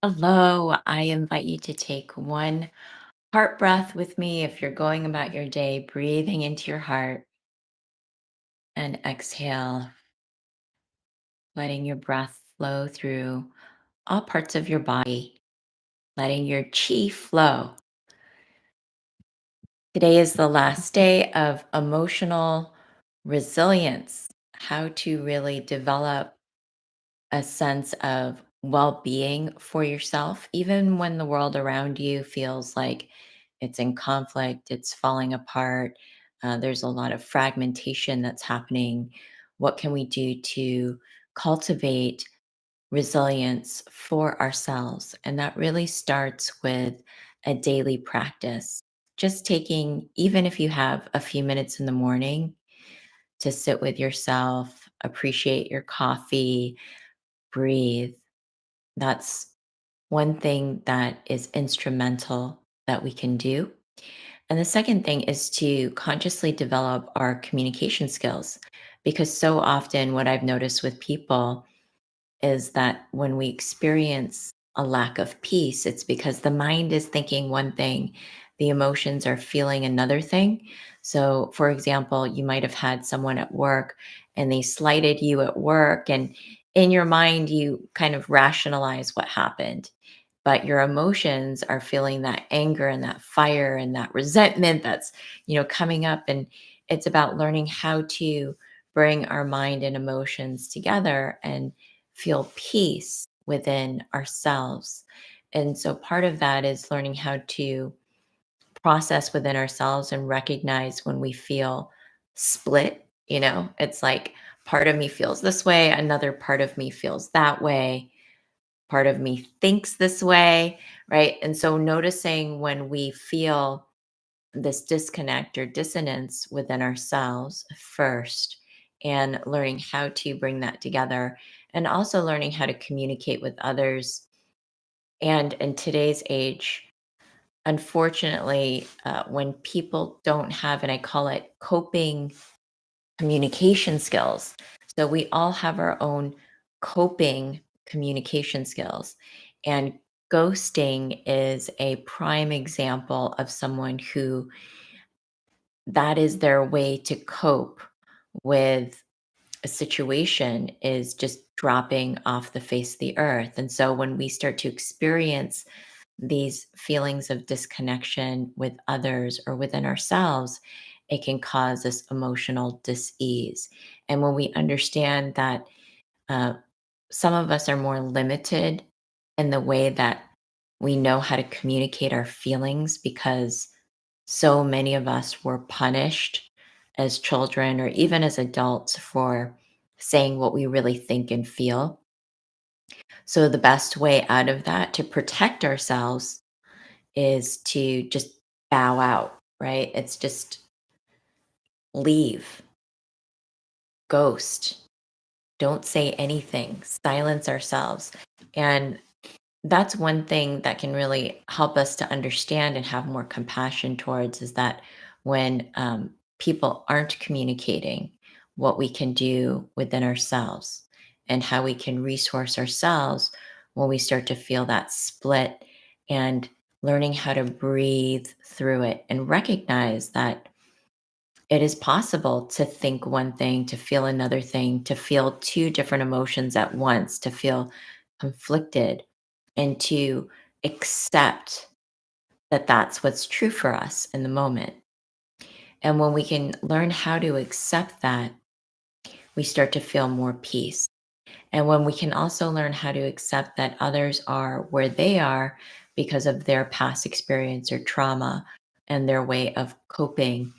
Hello, I invite you to take one heart breath with me if you're going about your day, breathing into your heart and exhale, letting your breath flow through all parts of your body, letting your chi flow. Today is the last day of emotional resilience, how to really develop a sense of well being for yourself, even when the world around you feels like it's in conflict, it's falling apart. There's a lot of fragmentation that's happening. What can we do to cultivate resilience for ourselves? And that really starts with a daily practice. Just taking, even if you have a few minutes in the morning to sit with yourself, appreciate your coffee, breathe. That's one thing that is instrumental that we can do. And the second thing is to consciously develop our communication skills. Because so often, what I've noticed with people is that when we experience a lack of peace, it's because the mind is thinking one thing, the emotions are feeling another thing. So, for example, you might have had someone at work and they slighted you at work, and in your mind, you kind of rationalize what happened. But your emotions are feeling that anger and that fire and that resentment that's, coming up. And it's about learning how to bring our mind and emotions together and feel peace within ourselves. And so part of that is learning how to process within ourselves and recognize when we feel split. It's like part of me feels this way, another part of me feels that way, part of me thinks this way, right? And so noticing when we feel this disconnect or dissonance within ourselves first and learning how to bring that together and also learning how to communicate with others. And in today's age, unfortunately, when people don't have, and I call it coping communication skills. So we all have our own coping communication skills. And ghosting is a prime example of someone who that is their way to cope with a situation is just dropping off the face of the earth. And so when we start to experience these feelings of disconnection with others or within ourselves, it can cause this emotional dis-ease. And when we understand that uh, some of us are more limited in the way that we know how to communicate our feelings because so many of us were punished as children or even as adults for saying what we really think and feel. So, the best way out of that to protect ourselves is to just bow out, right? It's just leave, ghost, don't say anything, silence ourselves. And that's one thing that can really help us to understand and have more compassion towards is that when people aren't communicating, what we can do within ourselves and how we can resource ourselves when we start to feel that split and learning how to breathe through it and recognize that it is possible to think one thing, to feel another thing, to feel two different emotions at once, to feel conflicted, and to accept that that's what's true for us in the moment. And when we can learn how to accept that, we start to feel more peace. And when we can also learn how to accept that others are where they are because of their past experience or trauma and their way of coping,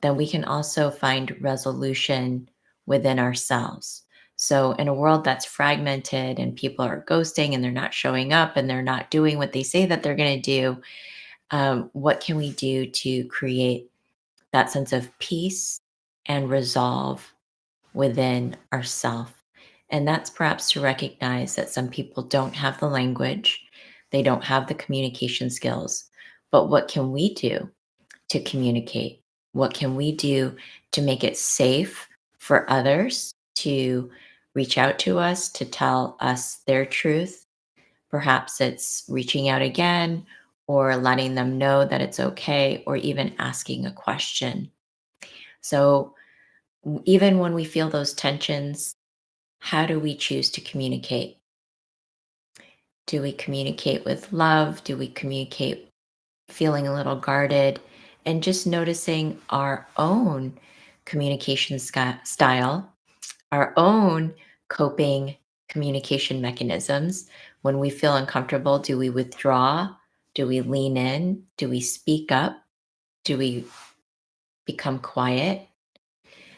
then we can also find resolution within ourselves. So, in a world that's fragmented and people are ghosting and they're not showing up and they're not doing what they say that they're going to do, what can we do to create that sense of peace and resolve within ourself? And that's perhaps to recognize that some people don't have the language, they don't have the communication skills. But what can we do to communicate? What can we do to make it safe for others to reach out to us, to tell us their truth, Perhaps it's reaching out again or letting them know that it's okay or even asking a question. So, even when we feel those tensions, how do we choose to communicate? Do we communicate with love? Do we communicate feeling a little guarded? And just noticing our own communication style, our own coping communication mechanisms. When we feel uncomfortable, do we withdraw? Do we lean in? Do we speak up? Do we become quiet?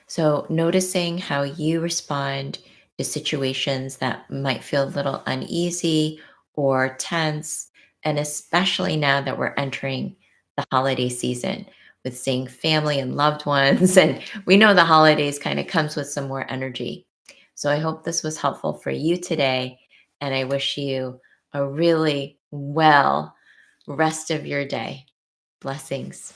So, noticing how you respond to situations that might feel a little uneasy or tense, and especially now that we're entering the holiday season with seeing family and loved ones, and we know the holidays kind of comes with some more energy. So, I hope this was helpful for you today, and I wish you a really well rest of your day. Blessings.